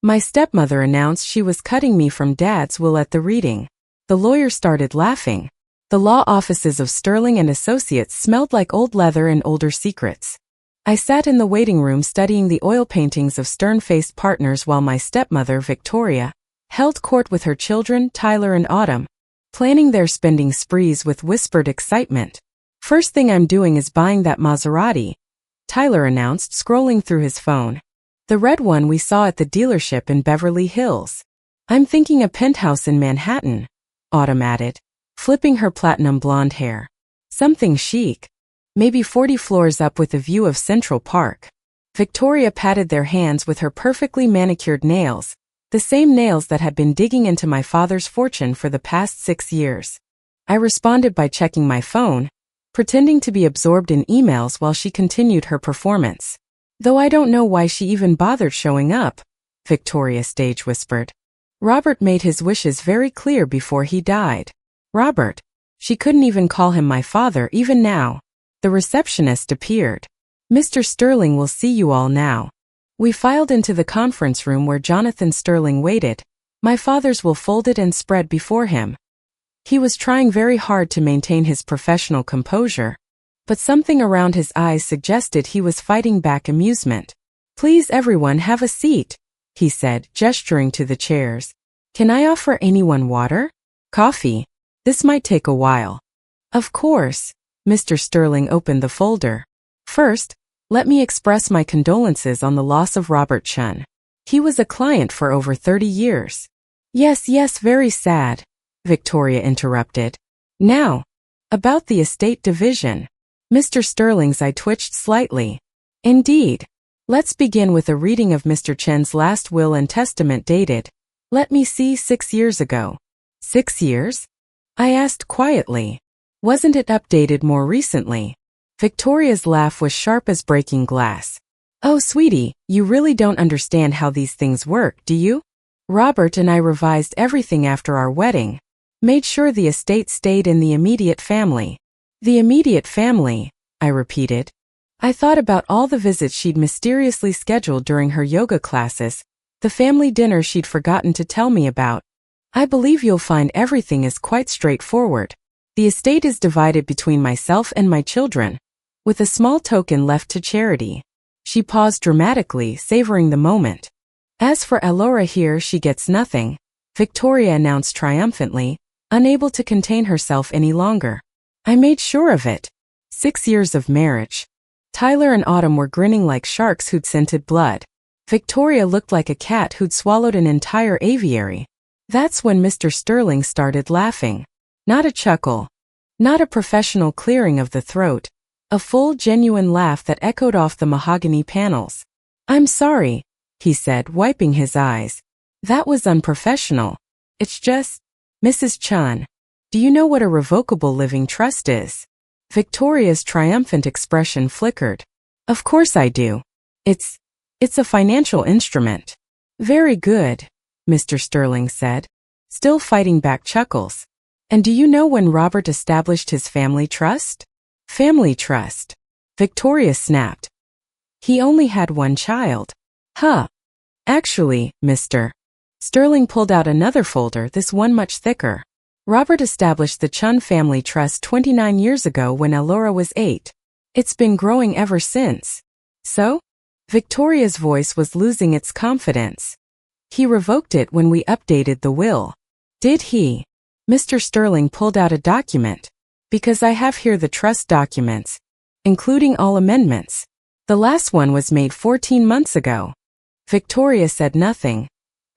My stepmother announced she was cutting me from Dad's will at the reading. The lawyer started laughing. The law offices of Sterling and Associates smelled like old leather and older secrets. I sat in the waiting room studying the oil paintings of stern-faced partners while my stepmother, Victoria, held court with her children, Tyler and Autumn, planning their spending sprees with whispered excitement. "First thing I'm doing is buying that Maserati," Tyler announced, scrolling through his phone. "The red one we saw at the dealership in Beverly Hills." "I'm thinking a penthouse in Manhattan," Autumn added, flipping her platinum blonde hair. "Something chic. Maybe 40 floors up with a view of Central Park." Victoria patted their hands with her perfectly manicured nails, the same nails that had been digging into my father's fortune for the past 6 years. I responded by checking my phone, pretending to be absorbed in emails while she continued her performance. "Though I don't know why she even bothered showing up," Victoria stage whispered. "Robert made his wishes very clear before he died." "Robert?" She couldn't even call him my father even now. The receptionist appeared. "Mr. Sterling will see you all now." We filed into the conference room where Jonathan Sterling waited, my father's will folded and spread before him. He was trying very hard to maintain his professional composure, but something around his eyes suggested he was fighting back amusement. "Please everyone have a seat," he said, gesturing to the chairs. "Can I offer anyone water? Coffee? This might take a while." "Of course." Mr. Sterling opened the folder. "First, let me express my condolences on the loss of Robert Chun. He was a client for over 30 years. Yes, very sad," Victoria interrupted. "Now, about the estate division." Mr. Sterling's eye twitched slightly. "Indeed. Let's begin with a reading of Mr. Chen's last will and testament dated, let me see, 6 years ago." "6 years?" I asked quietly. "Wasn't it updated more recently?" Victoria's laugh was sharp as breaking glass. "Oh, sweetie, you really don't understand how these things work, do you? Robert and I revised everything after our wedding. Made sure the estate stayed in the immediate family." "The immediate family," I repeated. I thought about all the visits she'd mysteriously scheduled during her yoga classes, the family dinner she'd forgotten to tell me about. "I believe you'll find everything is quite straightforward. The estate is divided between myself and my children, with a small token left to charity." She paused dramatically, savoring the moment. "As for Elora here, she gets nothing," Victoria announced triumphantly, unable to contain herself any longer. "I made sure of it. 6 years of marriage." Tyler and Autumn were grinning like sharks who'd scented blood. Victoria looked like a cat who'd swallowed an entire aviary. That's when Mr. Sterling started laughing. Not a chuckle. Not a professional clearing of the throat. A full, genuine laugh that echoed off the mahogany panels. "I'm sorry," he said, wiping his eyes. "That was unprofessional. It's just, Mrs. Chun, do you know what a revocable living trust is?" Victoria's triumphant expression flickered. "Of course I do. It's a financial instrument." "Very good," Mr. Sterling said, still fighting back chuckles. "And do you know when Robert established his family trust?" "Family trust?" Victoria snapped. "He only had one child." "Huh. Actually, Mr. Sterling pulled out another folder, this one much thicker. "Robert established the Chun family trust 29 years ago when Elora was 8. It's been growing ever since." "So?" Victoria's voice was losing its confidence. "He revoked it when we updated the will." "Did he?" Mr. Sterling pulled out a document. "Because I have here the trust documents, including all amendments. The last one was made 14 months ago." Victoria said nothing,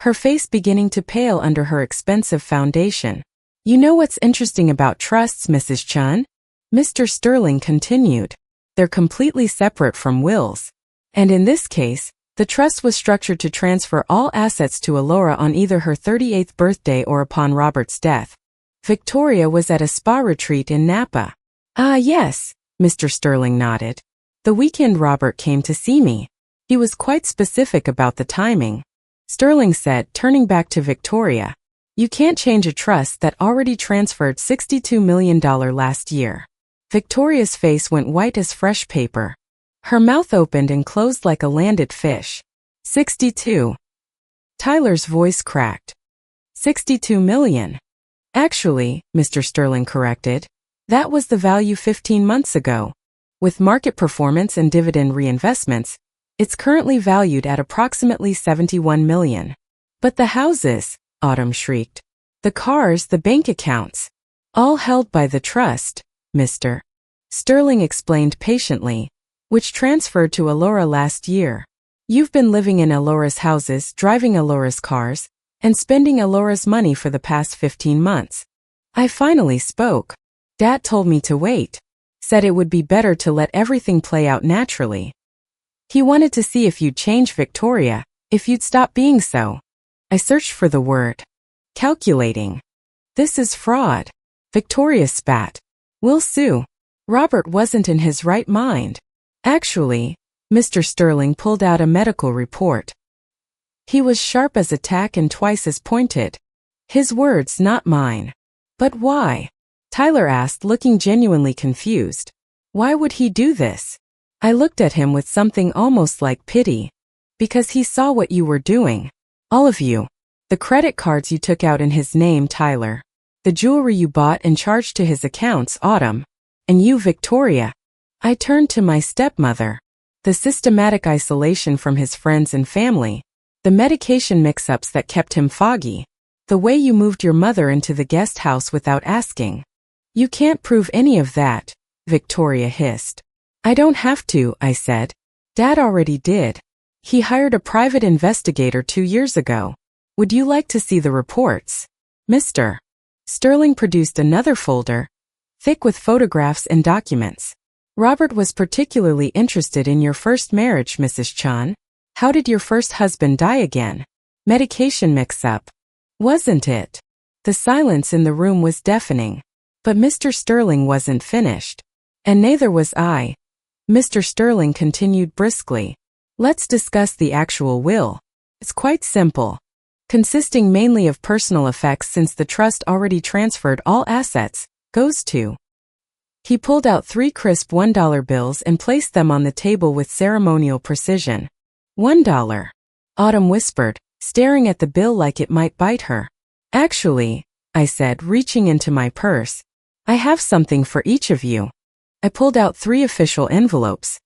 her face beginning to pale under her expensive foundation. "You know what's interesting about trusts, Mrs. Chun?" Mr. Sterling continued. "They're completely separate from wills. And in this case, the trust was structured to transfer all assets to Elora on either her 38th birthday or upon Robert's death." Victoria was at a spa retreat in Napa. "Ah, yes," Mr. Sterling nodded. "The weekend Robert came to see me. He was quite specific about the timing." Sterling said, turning back to Victoria, "You can't change a trust that already transferred $62 million last year." Victoria's face went white as fresh paper. Her mouth opened and closed like a landed fish. 62. Tyler's voice cracked. 62 million. Actually, Mr. Sterling corrected, that was the value 15 months ago. With market performance and dividend reinvestments, it's currently valued at approximately 71 million. But the houses, Autumn shrieked. The cars, the bank accounts. All held by the trust, Mr. Sterling explained patiently, which transferred to Elora last year. You've been living in Elora's houses, driving Elora's cars, and spending Elora's money for the past 15 months. I finally spoke. Dad told me to wait. Said it would be better to let everything play out naturally. He wanted to see if you'd change, Victoria, if you'd stop being so. I searched for the word. Calculating. This is fraud. Victoria spat. We'll sue. Robert wasn't in his right mind. Actually, Mr. Sterling pulled out a medical report. He was sharp as a tack and twice as pointed. His words, not mine. But why? Tyler asked, looking genuinely confused. Why would he do this? I looked at him with something almost like pity. Because he saw what you were doing. All of you. The credit cards you took out in his name, Tyler. The jewelry you bought and charged to his accounts, Autumn. And you, Victoria. I turned to my stepmother. The systematic isolation from his friends and family. The medication mix-ups that kept him foggy. The way you moved your mother into the guest house without asking. You can't prove any of that, Victoria hissed. I don't have to, I said. Dad already did. He hired a private investigator 2 years ago. Would you like to see the reports? Mr. Sterling produced another folder, thick with photographs and documents. Robert was particularly interested in your first marriage, Mrs. Chan. How did your first husband die again? Medication mix-up. Wasn't it? The silence in the room was deafening. But Mr. Sterling wasn't finished. And neither was I. Mr. Sterling continued briskly. Let's discuss the actual will. It's quite simple. Consisting mainly of personal effects since the trust already transferred all assets, goes to. He pulled out 3 crisp $1 bills and placed them on the table with ceremonial precision. $1. Autumn whispered, staring at the bill like it might bite her. Actually, I said, reaching into my purse, I have something for each of you. I pulled out 3 official envelopes.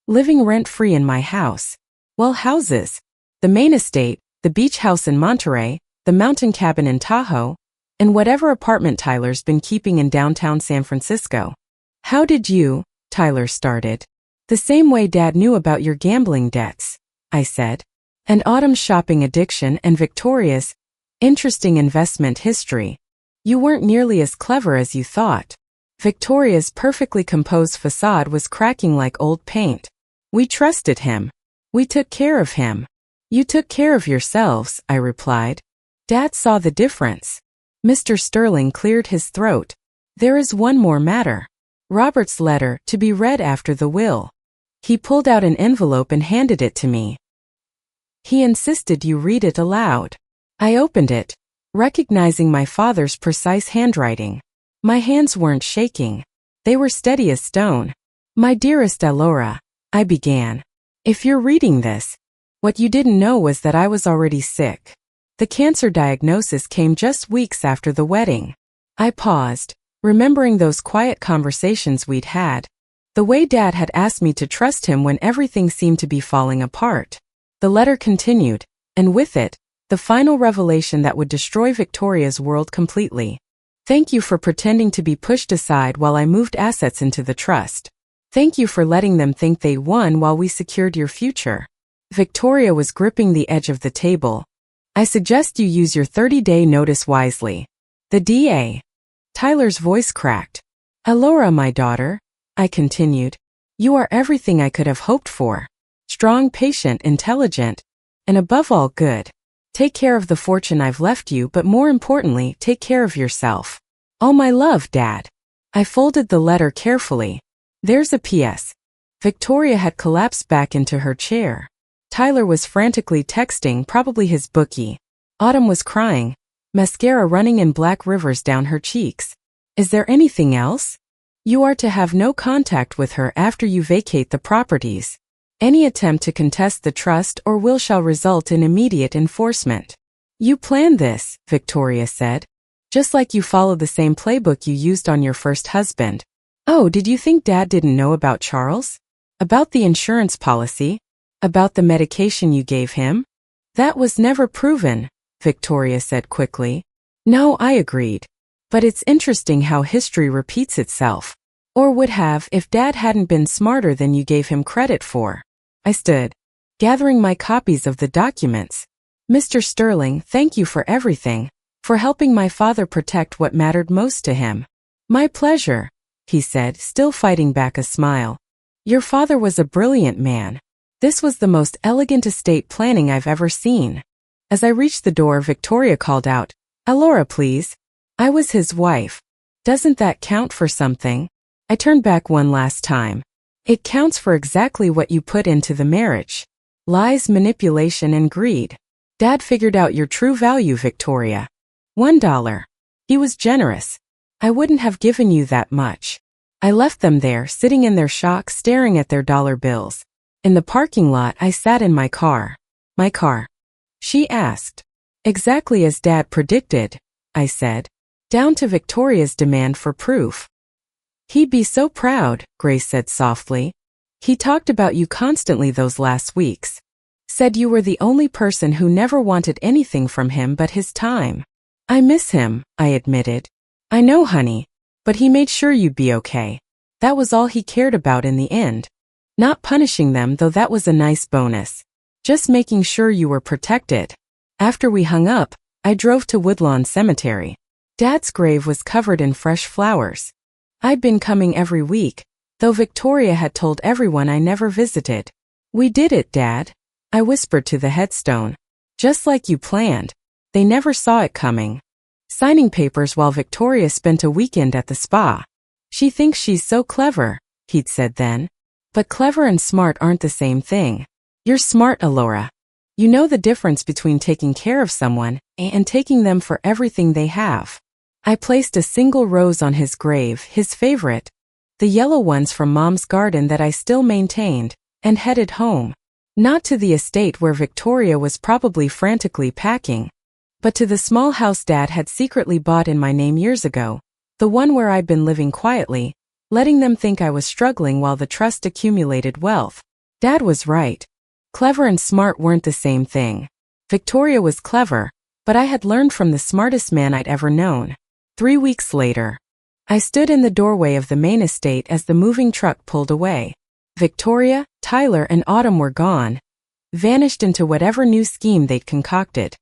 Living rent-free in my house. Well, houses. The main estate, the beach house in Monterey, the mountain cabin in Tahoe, and whatever apartment Tyler's been keeping in downtown San Francisco. How did you, Tyler started. The same way Dad knew about your gambling debts, I said. And Autumn's shopping addiction and Victoria's interesting investment history. You weren't nearly as clever as you thought. Victoria's perfectly composed facade was cracking like old paint. We trusted him. We took care of him. You took care of yourselves, I replied. Dad saw the difference. Mr. Sterling cleared his throat. There is one more matter. Robert's letter, to be read after the will. He pulled out an envelope and handed it to me. He insisted you read it aloud. I opened it, recognizing my father's precise handwriting. My hands weren't shaking. They were steady as stone. My dearest Elora, I began. If you're reading this, what you didn't know was that I was already sick. The cancer diagnosis came just weeks after the wedding. I paused, remembering those quiet conversations we'd had. The way Dad had asked me to trust him when everything seemed to be falling apart. The letter continued, and with it, the final revelation that would destroy Victoria's world completely. Thank you for pretending to be pushed aside while I moved assets into the trust. Thank you for letting them think they won while we secured your future. Victoria was gripping the edge of the table. I suggest you use your 30-day notice wisely. The DA. Tyler's voice cracked. Elora, my daughter, I continued. You are everything I could have hoped for. Strong, patient, intelligent, and above all good. Take care of the fortune I've left you, but more importantly, take care of yourself. All my love, Dad. I folded the letter carefully. There's a P.S. Victoria had collapsed back into her chair. Tyler was frantically texting, probably his bookie. Autumn was crying, mascara running in black rivers down her cheeks. Is there anything else? You are to have no contact with her after you vacate the properties. Any attempt to contest the trust or will shall result in immediate enforcement. You planned this, Victoria said. Just like you followed the same playbook you used on your first husband. Oh, did you think Dad didn't know about Charles? About the insurance policy? About the medication you gave him? That was never proven, Victoria said quickly. No, I agreed. But it's interesting how history repeats itself. Or would have if Dad hadn't been smarter than you gave him credit for. I stood, gathering my copies of the documents. Mr. Sterling, thank you for everything, for helping my father protect what mattered most to him. My pleasure, he said, still fighting back a smile. Your father was a brilliant man. This was the most elegant estate planning I've ever seen. As I reached the door, Victoria called out, Alora, please. I was his wife. Doesn't that count for something? I turned back one last time. It counts for exactly what you put into the marriage. Lies, manipulation, and greed. Dad figured out your true value, Victoria. $1. He was generous. I wouldn't have given you that much. I left them there, sitting in their shock, staring at their dollar bills. In the parking lot, I sat in my car. My car? She asked. Exactly as Dad predicted, I said. Down to Victoria's demand for proof. He'd be so proud, Grace said softly. He talked about you constantly those last weeks. Said you were the only person who never wanted anything from him but his time. I miss him, I admitted. I know, honey. But he made sure you'd be okay. That was all he cared about in the end. Not punishing them, though that was a nice bonus. Just making sure you were protected. After we hung up, I drove to Woodlawn Cemetery. Dad's grave was covered in fresh flowers. I'd been coming every week, though Victoria had told everyone I never visited. We did it, Dad, I whispered to the headstone. Just like you planned. They never saw it coming. Signing papers while Victoria spent a weekend at the spa. She thinks she's so clever, he'd said then. But clever and smart aren't the same thing. You're smart, Alora. You know the difference between taking care of someone and taking them for everything they have. I placed a single rose on his grave, his favorite, the yellow ones from Mom's garden that I still maintained, and headed home. Not to the estate where Victoria was probably frantically packing, but to the small house Dad had secretly bought in my name years ago, the one where I'd been living quietly, letting them think I was struggling while the trust accumulated wealth. Dad was right. Clever and smart weren't the same thing. Victoria was clever, but I had learned from the smartest man I'd ever known. 3 weeks later, I stood in the doorway of the main estate as the moving truck pulled away. Victoria, Tyler, and Autumn were gone, vanished into whatever new scheme they'd concocted.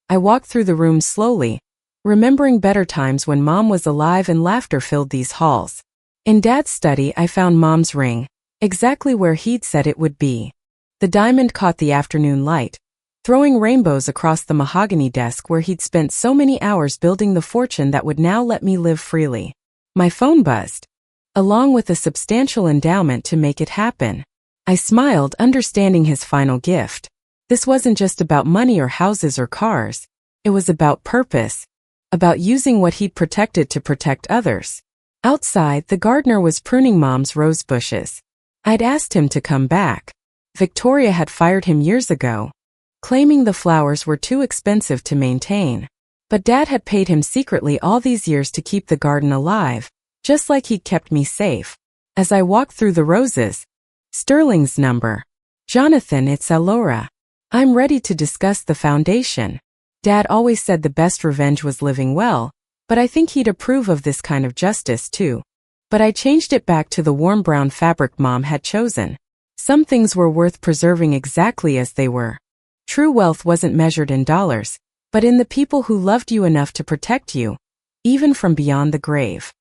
I walked through the room slowly, remembering better times when Mom was alive and laughter filled these halls. In Dad's study, I found Mom's ring, exactly where he'd said it would be. The diamond caught the afternoon light, throwing rainbows across the mahogany desk where he'd spent so many hours building the fortune that would now let me live freely. My phone buzzed, along with a substantial endowment to make it happen. I smiled, understanding his final gift. This wasn't just about money or houses or cars. It was about purpose, about using what he'd protected to protect others. Outside, the gardener was pruning Mom's rose bushes. I'd asked him to come back. Victoria had fired him years ago, claiming the flowers were too expensive to maintain. But Dad had paid him secretly all these years to keep the garden alive, just like he'd kept me safe. As I walked through the roses, Sterling's number. Jonathan, it's Alora. I'm ready to discuss the foundation. Dad always said the best revenge was living well, but I think he'd approve of this kind of justice too. But I changed it back to the warm brown fabric Mom had chosen. Some things were worth preserving exactly as they were. True wealth wasn't measured in dollars, but in the people who loved you enough to protect you, even from beyond the grave.